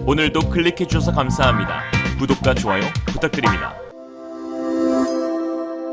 오늘도 클릭해주셔서 감사합니다. 구독과 좋아요 부탁드립니다.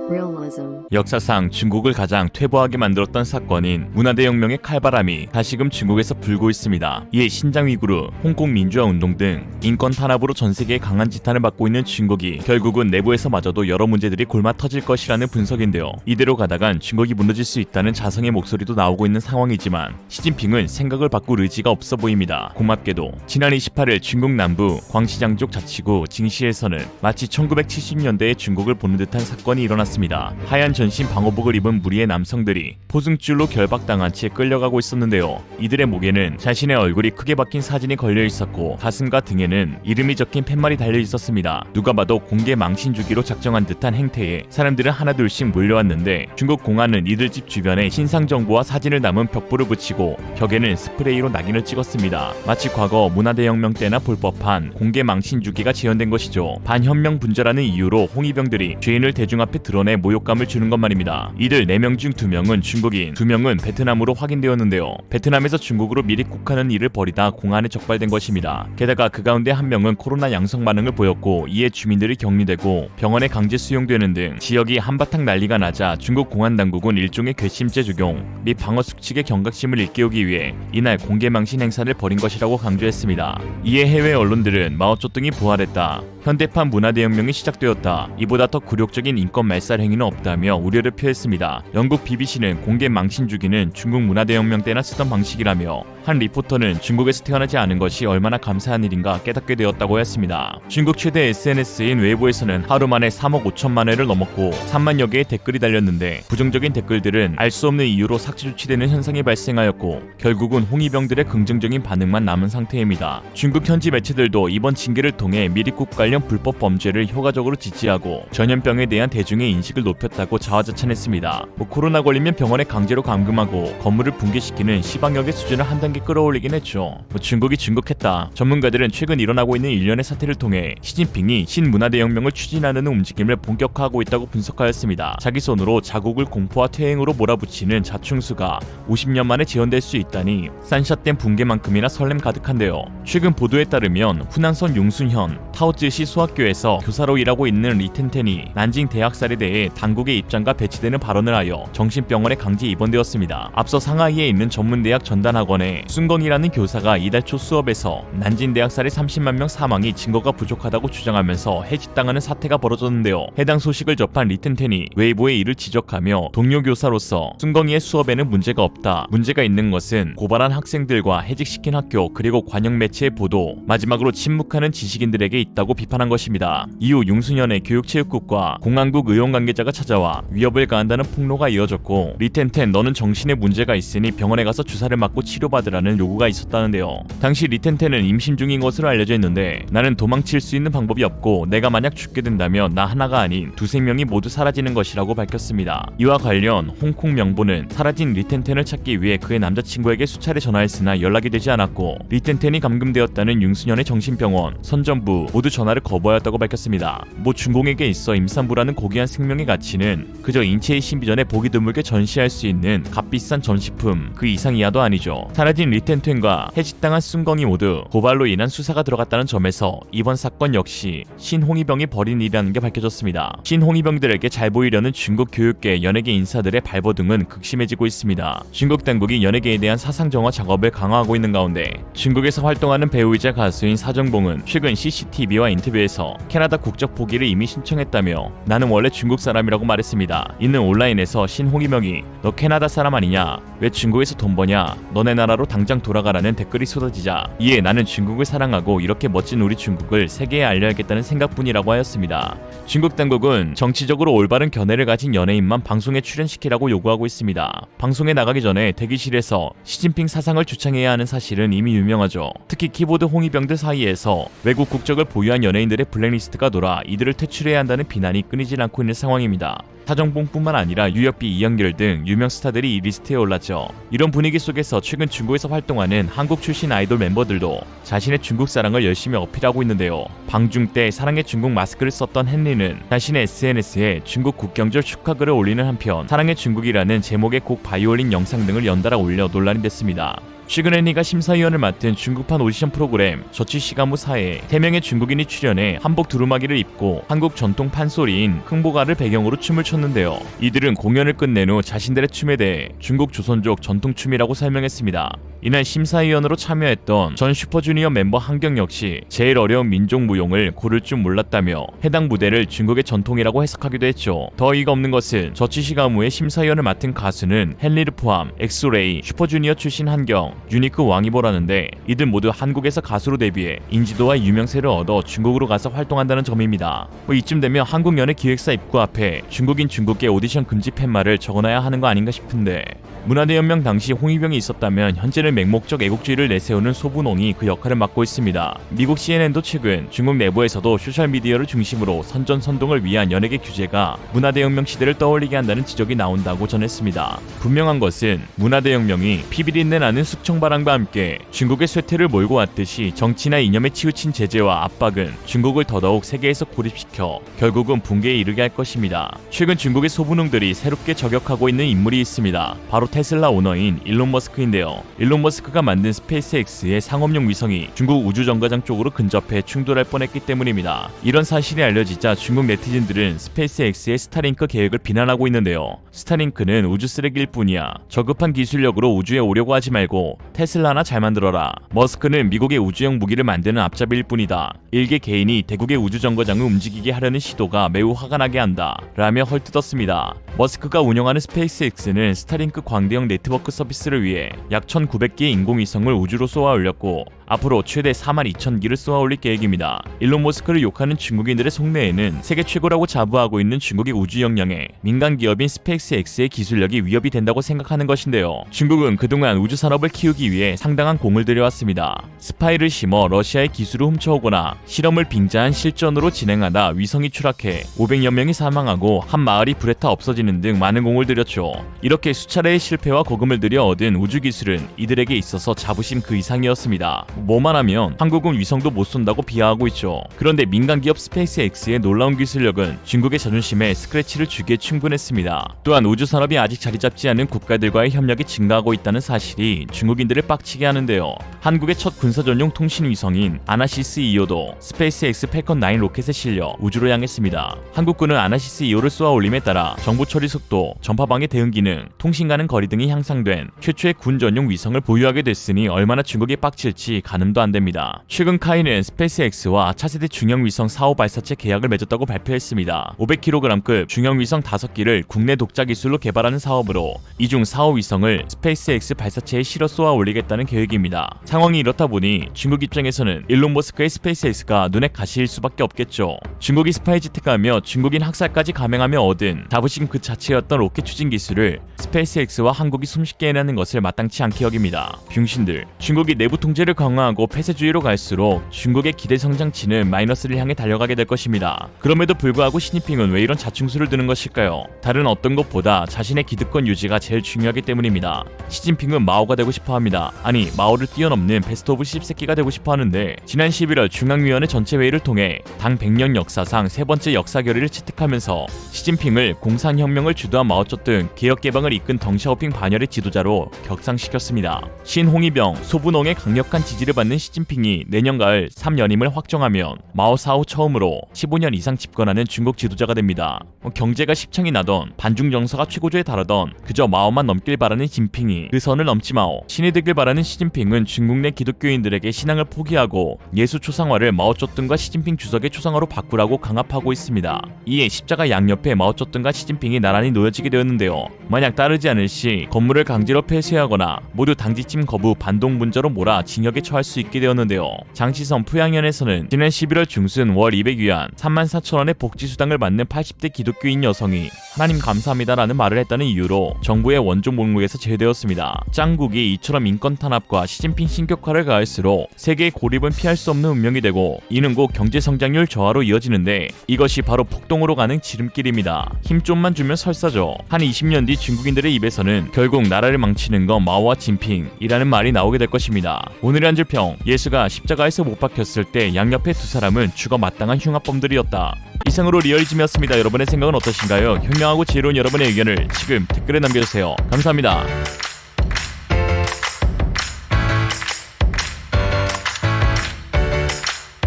Realism. 역사상 중국을 가장 퇴보하게 만들었던 사건인 문화대혁명의 칼바람이 다시금 중국에서 불고 있습니다. 이에 신장 위구르, 홍콩 민주화 운동 등 인권 탄압으로 전 세계에 강한 지탄을 받고 있는 중국이 결국은 내부에서마저도 여러 문제들이 골마 터질 것이라는 분석인데요. 이대로 가다간 중국이 무너질 수 있다는 자성의 목소리도 나오고 있는 상황이지만 시진핑은 생각을 바꿀 의지가 없어 보입니다. 고맙게도 지난 28일 중국 남부 광시장족 자치구 징시에서는 마치 1970년대의 중국을 보는 듯한 사건이 일어났습니다. 하얀 전신 방호복을 입은 무리의 남성들이 포승줄로 결박당한 채 끌려가고 있었는데요. 이들의 목에는 자신의 얼굴이 크게 박힌 사진이 걸려 있었고 가슴과 등에는 이름이 적힌 팻말이 달려 있었습니다. 누가 봐도 공개 망신 주기로 작정한 듯한 행태에 사람들은 하나둘씩 몰려왔는데 중국 공안은 이들 집 주변에 신상 정보와 사진을 담은 벽보를 붙이고 벽에는 스프레이로 낙인을 찍었습니다. 마치 과거 문화대혁명 때나 볼 법한 공개 망신 주기가 재현된 것이죠. 반현명 분자라는 이유로 홍위병들이 죄인을 대중 앞에 드러내 모욕감을 주는 것만입니다. 이들 4명 중 2명은 중국인, 2명은 베트남으로 확인되었는데요. 베트남에서 중국으로 미입국하는 일을 벌이다 공안에 적발된 것입니다. 게다가 그 가운데 1명은 코로나 양성 반응을 보였고 이에 주민들이 격리되고 병원에 강제 수용되는 등 지역이 한바탕 난리가 나자 중국 공안 당국은 일종의 괘씸죄 적용 및 방어 수칙의 경각심을 일깨우기 위해 이날 공개망신 행사를 벌인 것이라고 강조했습니다. 이에 해외 언론들은 마오쩌둥이 부활했다, 현대판 문화대혁명이 시작되었다, 이보다 더 굴욕적인 인권 말살 행위는 없다며 우려를 표했습니다. 영국 BBC는 공개 망신 주기는 중국 문화대혁명 때나 쓰던 방식이라며 한 리포터는 중국에서 태어나지 않은 것이 얼마나 감사한 일인가 깨닫게 되었다고 했습니다. 중국 최대 SNS인 웨이보에서는 하루 만에 3억 5천만 회를 넘었고 3만여 개의 댓글이 달렸는데 부정적인 댓글들은 알 수 없는 이유로 삭제 조치되는 현상이 발생하였고 결국은 홍위병들의 긍정적인 반응만 남은 상태입니다. 중국 현지 매체들도 이번 징계를 통해 미입국 관련 불법 범죄를 효과적으로 지지하고 전염병에 대한 대중의 인식을 높였다고 자화자찬했습니다. 코로나 걸리면 병원에 강제로 감금하고 건물을 붕괴시키는 시방역의 수준을 한 단계 끌어올리긴 했죠. 중국이 중국했다. 전문가들은 최근 일어나고 있는 일련의 사태를 통해 시진핑이 신문화대혁명을 추진하는 움직임을 본격화하고 있다고 분석하였습니다. 자기 손으로 자국을 공포와 퇴행으로 몰아붙이는 자충수가 50년 만에 재현될 수 있다니 싼샷된 붕괴만큼이나 설렘 가득한데요. 최근 보도에 따르면 후난성 용순현 타오쯔시 수학교에서 교사로 일하고 있는 리텐텐이 난징 대학살에 대해 당국의 입장과 배치되는 발언을 하여 정신병원에 강제 입원되었습니다. 앞서 상하이에 있는 전문대학 전단학원에 순건이라는 교사가 이달 초 수업에서 난징 대학살의 30만 명 사망이 증거가 부족하다고 주장하면서 해직당하는 사태가 벌어졌는데요. 해당 소식을 접한 리텐텐이 웨이보의 이를 지적하며 동료 교사로서 순건이의 수업에는 문제가 없다, 문제가 있는 것은 고발한 학생들과 해직시킨 학교 그리고 관영 매체의 보도, 마지막으로 침묵하는 지식인들에게 있다고 비판한 것입니다. 이후 용순현의 교육체육국과 공안국 의원 관계자가 찾아와 위협을 가한다는 폭로가 이어졌고 리텐텐 너는 정신에 문제가 있으니 병원에 가서 주사를 맞고 치료받으라는 요구가 있었다는데요. 당시 리텐텐은 임신 중인 것으로 알려져 있는데 나는 도망칠 수 있는 방법이 없고 내가 만약 죽게 된다면 나 하나가 아닌 두세 명이 모두 사라지는 것이라고 밝혔습니다. 이와 관련 홍콩 명보는 사라진 리텐텐을 찾기 위해 그의 남자친구에게 수차례 전화했으나 연락이 되지 않았고 리텐텐이 감금되었다는 융순현의 정신병원, 선전부 모두 전화를 거부하였다고 밝혔습니다. 중공에게 있어 임산부라는 고귀한 생명의 가치는 그저 인체의 신비전에 보기 드물게 전시할 수 있는 값비싼 전시품 그 이상 이하도 아니죠. 사라진 리텐텐과 해직당한 순건이 모두 고발로 인한 수사가 들어갔다는 점에서 이번 사건 역시 신홍위병이 벌인 일이라는 게 밝혀졌습니다. 신홍위병들에게 잘 보이려는 중국 교육계, 연예계 인사들의 발버둥은 극심해지고 있습니다. 중국 당국이 연예계에 대한 사상 정화 작업을 강화하고 있는 가운데 중국에서 활동하는 배우이자 가수인 사정봉은 최근 CCTV와 인터뷰에서 캐나다 국적 포기를 이미 신청했다며 나는 원래 중국 사람이라고 말했습니다. 이는 온라인에서 신홍위병이 너 캐나다 사람 아니냐? 왜 중국에서 돈 버냐? 너네 나라로 당장 돌아가라는 댓글이 쏟아지자 이에 나는 중국을 사랑하고 이렇게 멋진 우리 중국을 세계에 알려야겠다는 생각뿐이라고 하였습니다. 중국 당국은 정치적으로 올바른 견해를 가진 연예인만 방송에 출연시키라고 요구하고 있습니다. 방송에 나가기 전에 대기실에서 시진핑 사상을 주창해야 하는 사실은 이미 유명하죠. 특히 키보드 홍위병들 사이에서 외국 국적을 보유한 연예인들의 블랙리스트가 돌아 이들을 퇴출해야 한다는 비난이 끊이질 않고 있는 상황입니다. 사정봉뿐만 아니라 유혁비, 이영길 등 유명 스타들이 이 리스트에 올랐죠. 이런 분위기 속에서 최근 중국에서 활동하는 한국 출신 아이돌 멤버들도 자신의 중국 사랑을 열심히 어필하고 있는데요. 방중 때 사랑의 중국 마스크를 썼던 헨리는 자신의 SNS에 중국 국경절 축하글을 올리는 한편 사랑의 중국이라는 제목의 곡 바이올린 영상 등을 연달아 올려 논란이 됐습니다. 최근에 이가 심사위원을 맡은 중국판 오디션 프로그램 저취시가무 4에 3명의 중국인이 출연해 한복 두루마기를 입고 한국 전통 판소리인 흥보가를 배경으로 춤을 췄는데요. 이들은 공연을 끝낸 후 자신들의 춤에 대해 중국 조선족 전통춤이라고 설명했습니다. 이날 심사위원으로 참여했던 전 슈퍼주니어 멤버 한경 역시 제일 어려운 민족 무용을 고를 줄 몰랐다며 해당 무대를 중국의 전통이라고 해석하기도 했죠. 더 어이가 없는 것은 저취시가무의 심사위원을 맡은 가수는 헨리를 포함 엑소레이, 슈퍼주니어 출신 한경, 유니크 왕이보라는데 이들 모두 한국에서 가수로 데뷔해 인지도와 유명세를 얻어 중국으로 가서 활동한다는 점입니다. 이쯤 되면 한국연예 기획사 입구 앞에 중국인 중국계 오디션 금지 팻말을 적어놔야 하는 거 아닌가 싶은데, 문화대혁명 당시 홍위병이 있었다면 현재는 맹목적 애국주의를 내세우는 소분홍이 그 역할을 맡고 있습니다. 미국 CNN도 최근 중국 내부에서도 소셜미디어를 중심으로 선전선동을 위한 연예계 규제가 문화대혁명 시대를 떠올리게 한다는 지적이 나온다고 전했습니다. 분명한 것은 문화대혁명이 피비린내 나는 숙청바람과 함께 중국의 쇠퇴를 몰고 왔듯이 정치나 이념에 치우친 제재와 압박은 중국을 더더욱 세계에서 고립시켜 결국은 붕괴에 이르게 할 것입니다. 최근 중국의 소분홍들이 새롭게 저격하고 있는 인물이 있습니다. 바로 테슬라 오너인 일론 머스크인데요. 일론 머스크가 만든 스페이스X의 상업용 위성이 중국 우주정거장 쪽으로 근접해 충돌할 뻔했기 때문입니다. 이런 사실이 알려지자 중국 네티즌들은 스페이스X의 스타링크 계획을 비난하고 있는데요. 스타링크는 우주 쓰레기일 뿐이야. 저급한 기술력으로 우주에 오려고 하지 말고 테슬라나 잘 만들어라. 머스크는 미국의 우주형 무기를 만드는 앞잡이일 뿐이다. 일개 개인이 대국의 우주정거장을 움직이게 하려는 시도가 매우 화가 나게 한다 라며 헐뜯었습니다. 머스크가 운영하는 스페이스X는 스타링크 광대형 네트워크 서비스를 위해 약 1900개의 인공위성을 우주로 쏘아 올렸고 앞으로 최대 42,000기를 쏘아 올릴 계획입니다. 일론 머스크를 욕하는 중국인들의 속내에는 세계 최고라고 자부하고 있는 중국의 우주 역량에 민간 기업인 스페이스X의 기술력이 위협이 된다고 생각하는 것인데요. 중국은 그동안 우주 산업을 키우기 위해 상당한 공을 들여왔습니다. 스파이를 심어 러시아의 기술을 훔쳐오거나 실험을 빙자한 실전으로 진행하다 위성이 추락해 500여 명이 사망하고 한 마을이 불에 타 없어지는 등 많은 공을 들였죠. 이렇게 수차례의 실패와 거금을 들여 얻은 우주 기술은 이들에게 있어서 자부심 그 이상이었습니다. 뭐만 하면 한국은 위성도 못 쏜다고 비하하고 있죠. 그런데 민간 기업 스페이스X의 놀라운 기술력은 중국의 자존심에 스크래치를 주기에 충분했습니다. 또한 우주 산업이 아직 자리 잡지 않은 국가들과의 협력이 증가하고 있다는 사실이 중국인들을 빡치게 하는데요. 한국의 첫 군사 전용 통신 위성인 아나시스 2호도 스페이스X 팰컨 9 로켓에 실려 우주로 향했습니다. 한국군은 아나시스 2호를 쏘아 올림에 따라 정보 처리 속도, 전파방해 대응 기능, 통신 가능 거리 등이 향상된 최초의 군 전용 위성을 보유하게 됐으니 얼마나 중국이 빡칠지 가늠도 안 됩니다. 최근 카이는 스페이스X와 차세대 중형 위성 4호 발사체 계약을 맺었다고 발표했습니다. 500kg급 중형 위성 5기를 국내 독자 기술로 개발하는 사업으로 이중 4호 위성을 스페이스X 발사체에 실어 쏘아 올리겠다는 계획입니다. 상황이 이렇다 보니 중국 입장에서는 일론 머스크의 스페이스X가 눈에 가시일 수밖에 없겠죠. 중국이 스파이 지택하며 중국인 학살까지 감행하며 얻은 자부심 그 자체였던 로켓 추진 기술을 스페이스X와 한국이 손쉽게 해내는 것을 마땅치 않게 여깁니다. 병신들. 중국이 내부 통제를 강화하고 폐쇄주의로 갈수록 중국의 기대 성장치는 마이너스를 향해 달려가게 될 것입니다. 그럼에도 불구하고 시진핑은 왜 이런 자충수를 드는 것일까요? 다른 어떤 것보다 자신의 기득권 유지가 제일 중요하기 때문입니다. 시진핑은 마오가 되고 싶어합니다. 아니, 마오를 뛰어넘는 베스트 오브 씹새끼가 되고 싶어하는데 지난 11월 중앙위원회 전체 회의를 통해 당 100년 역사상 세 번째 역사 결의를 채택하면서 시진핑을 공산혁명을 주도한 마오쩌둥 개혁개방을 이끈 덩샤오핑 반열의 지도자로 격상시켰습니다. 신홍위병, 소분홍의 강력한 지지를 받는 시진핑이 내년 가을 3연임을 확정하면 마오 사후 처음으로 15년 이상 집권하는 중국 지도자가 됩니다. 경제가 십창이 나던 반중 정서가 최고조에 달하던 그저 마오만 넘길 바라는 진핑이 그 선을 넘지 마오. 신이 되길 바라는 시진핑은 중국 내 기독교인들에게 신앙을 포기하고 예수 초상화를 마오쩌둥과 시진핑 주석의 초상화로 바꾸라고 강압하고 있습니다. 이에 십자가 양옆에 마오쩌둥과 시진핑이 나란히 놓여지게 되었는데요. 만약 따르지 않을 시 건물을 강제로 폐쇄하거나 모두 당지침 거부 반동 문자로 몰아 징역에 처할 수 있게 되었는데요. 장시성 부양연에서는 지난 11월 중순 월 200위안 34,000원의 복지수당을 받는 80대 기독교인 여성이 하나님 감사합니다라는 말을 했다는 이유로 정부의 원조 목록에서 제외되었습니다. 짱국이 이처럼 인권 탄압과 시진핑 신격화를 가할수록 세계의 고립은 피할 수 없는 운명이 되고 이는 곧 경제 성장률 저하로 이어지는데 이것이 바로 폭동으로 가는 지름길입니다. 힘 좀만 주면 설사죠. 한 20년 뒤 중국인들의 입에서는 결국 나라를 망치는 건 마오와 진핑이라는 말이 나오게 될 것입니다. 오늘의 한 줄 평, 예수가 십자가에서 못 박혔을 때 양옆에 두 사람은 죽어 마땅한 흉악범들이었다. 이상으로 리얼리즘이었습니다. 여러분의 생각은 어떠신가요? 현명하고 지혜로운 여러분의 의견을 지금 댓글에 남겨주세요. 감사합니다.